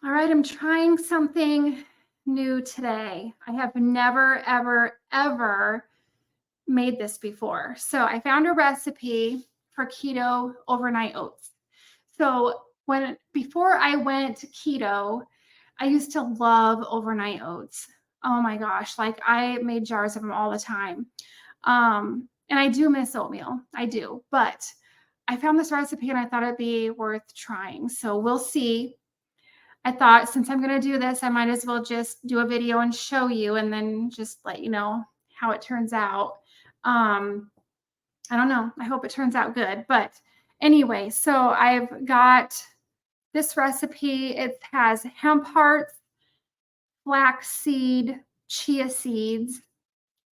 All right, I'm trying something new today. I have never, ever, ever made this before. So I found a recipe for keto overnight oats. So before I went to keto, I used to love overnight oats. Oh my gosh, like I made jars of them all the time. And I do miss oatmeal. I do, but I found this recipe and I thought it'd be worth trying. So we'll see. I thought since I'm going to do this, I might as well just do a video and show you and then just let you know how it turns out. Um, I don't know. I hope it turns out good. But anyway, so I've got this recipe. It has hemp hearts, flaxseed, chia seeds,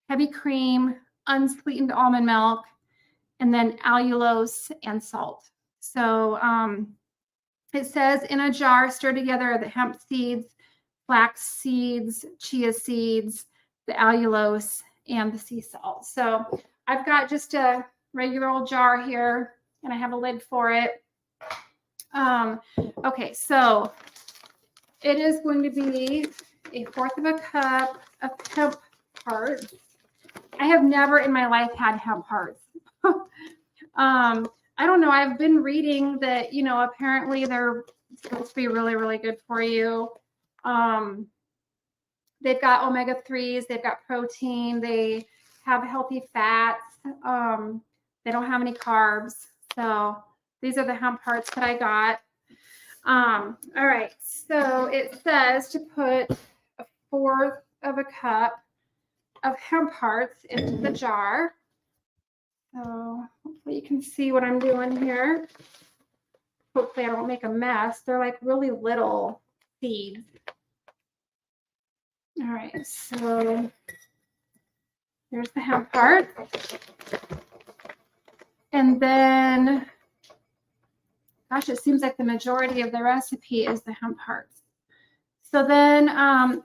heavy cream, unsweetened almond milk, and then allulose and salt. So it says in a jar, stir together the hemp seeds, flax seeds, chia seeds, the allulose, and the sea salt. So I've got just a regular old jar here, and I have a lid for it. Okay, so it is going to be 1/4 cup of hemp hearts. I have never in my life had hemp hearts. I don't know. I've been reading that, apparently they're supposed to be really, really good for you. They've got omega-3s, they've got protein, they have healthy fats. They don't have any carbs. So these are the hemp hearts that I got. All right. So it says to put 1/4 cup of hemp hearts into the jar. So hopefully you can see what I'm doing here. Hopefully I don't make a mess. They're like really little seeds. All right, so there's the hemp heart. And then, gosh, it seems like the majority of the recipe is the hemp hearts. So then, I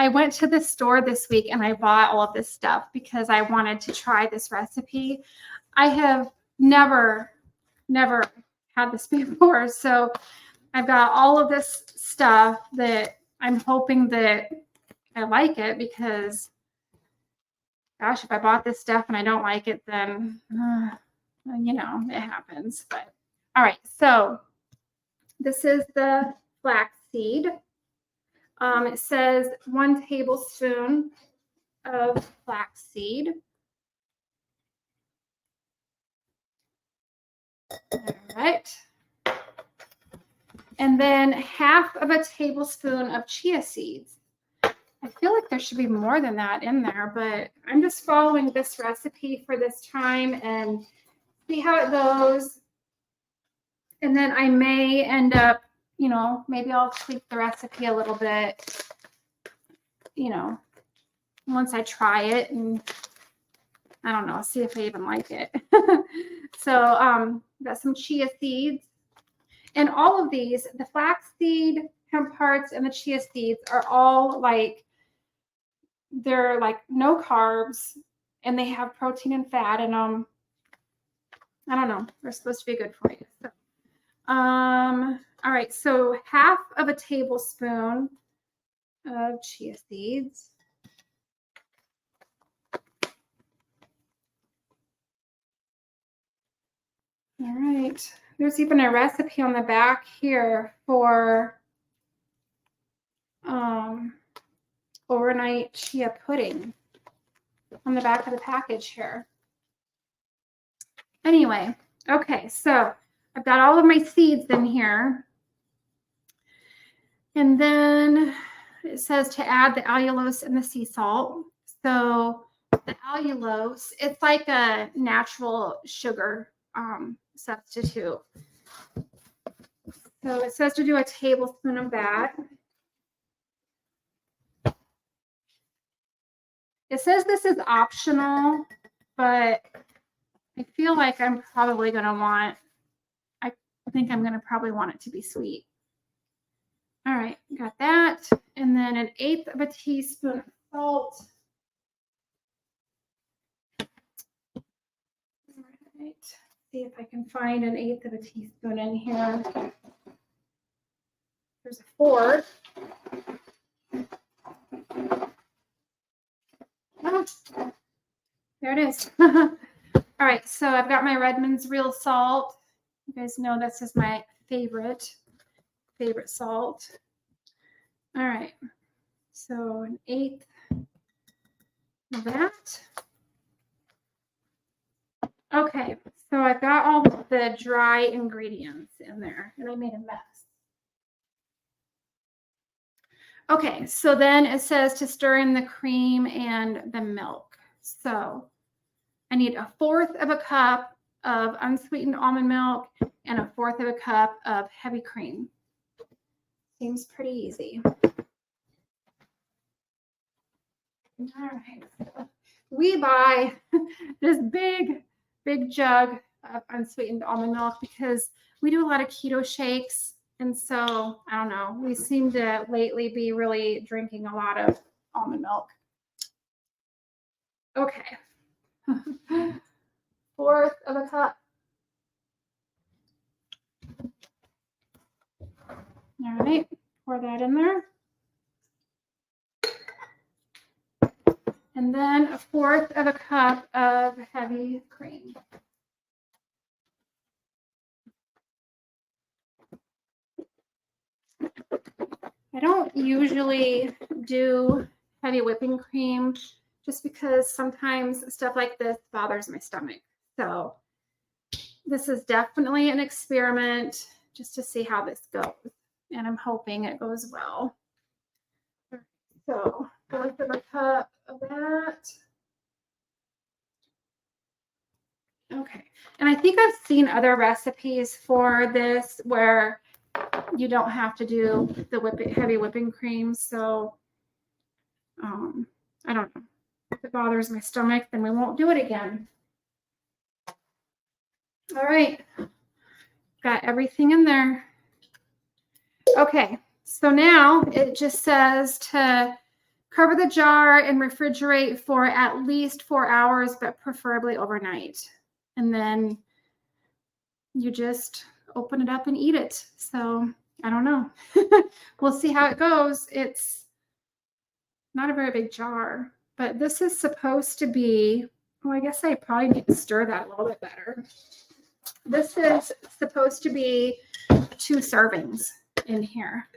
went to the store this week and I bought all of this stuff because I wanted to try this recipe. I have never had this before. So I've got all of this stuff that I'm hoping that I like it because, gosh, if I bought this stuff and I don't like it, then, it happens. But all right, so this is the flaxseed. It says 1 tablespoon of flaxseed. All right. And then 1/2 tablespoon of chia seeds. I feel like there should be more than that in there, but I'm just following this recipe for this time and see how it goes. And then I may end up, maybe I'll tweak the recipe a little bit, once I try it and I don't know, see if I even like it. So got some chia seeds. And all of these, the flaxseed, hemp hearts, and the chia seeds are all they're like no carbs and they have protein and fat in them. I don't know. They're supposed to be good for you. So, all right. So 1/2 tablespoon of chia seeds. All right. There's even a recipe on the back here for overnight chia pudding on the back of the package here. Anyway, okay, so I've got all of my seeds in here. And then it says to add the allulose and the sea salt. So the allulose, it's like a natural sugar substitute. So it says to do 1 tablespoon of that. It says this is optional, but I feel like I'm probably going to I think I'm going to probably want it to be sweet. All right, got that. And then 1/8 teaspoon of salt. All right, see if I can find 1/8 teaspoon in here. There's a fourth. Oh, there it is. All right, so I've got my Redmond's real salt. You guys know this is my favorite salt. All right, so an eighth of that. Okay, so I've got all the dry ingredients in there, and I made a mess. Okay, so then it says to stir in the cream and the milk. So I need a fourth of a cup of unsweetened almond milk and a fourth of a cup of heavy cream. Seems pretty easy. All right, so we buy this big jug of unsweetened almond milk because we do a lot of keto shakes. And so, I don't know, we seem to lately be really drinking a lot of almond milk. Okay. Fourth of a cup. All right, pour that in there. And then a fourth of a cup of heavy cream. I don't usually do heavy whipping cream just because sometimes stuff like this bothers my stomach. So this is definitely an experiment just to see how this goes. And I'm hoping it goes well. So fourth of a cup of that. Okay. And I think I've seen other recipes for this where you don't have to do the heavy whipping cream. So I don't know. If it bothers my stomach, then we won't do it again. All right. Got everything in there. Okay. So now it just says to cover the jar and refrigerate for at least 4 hours, but preferably overnight. And then you just open it up and eat it. So I don't know. We'll see how it goes. It's not a very big jar, but this is supposed to be, well, I guess I probably need to stir that a little bit better. This is supposed to be 2 servings in here.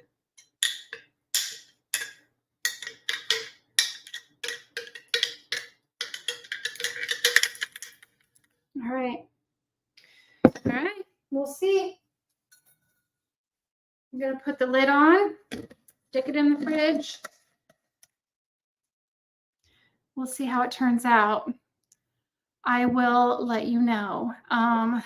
All right. All right. We'll see. I'm going to put the lid on, stick it in the fridge. We'll see how it turns out. I will let you know. I'll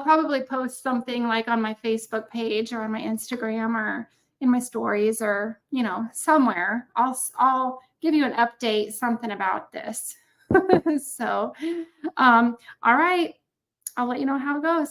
probably post something like on my Facebook page or on my Instagram or in my stories or, you know, somewhere. I'll give you an update, something about this. So, all right. I'll let you know how it goes.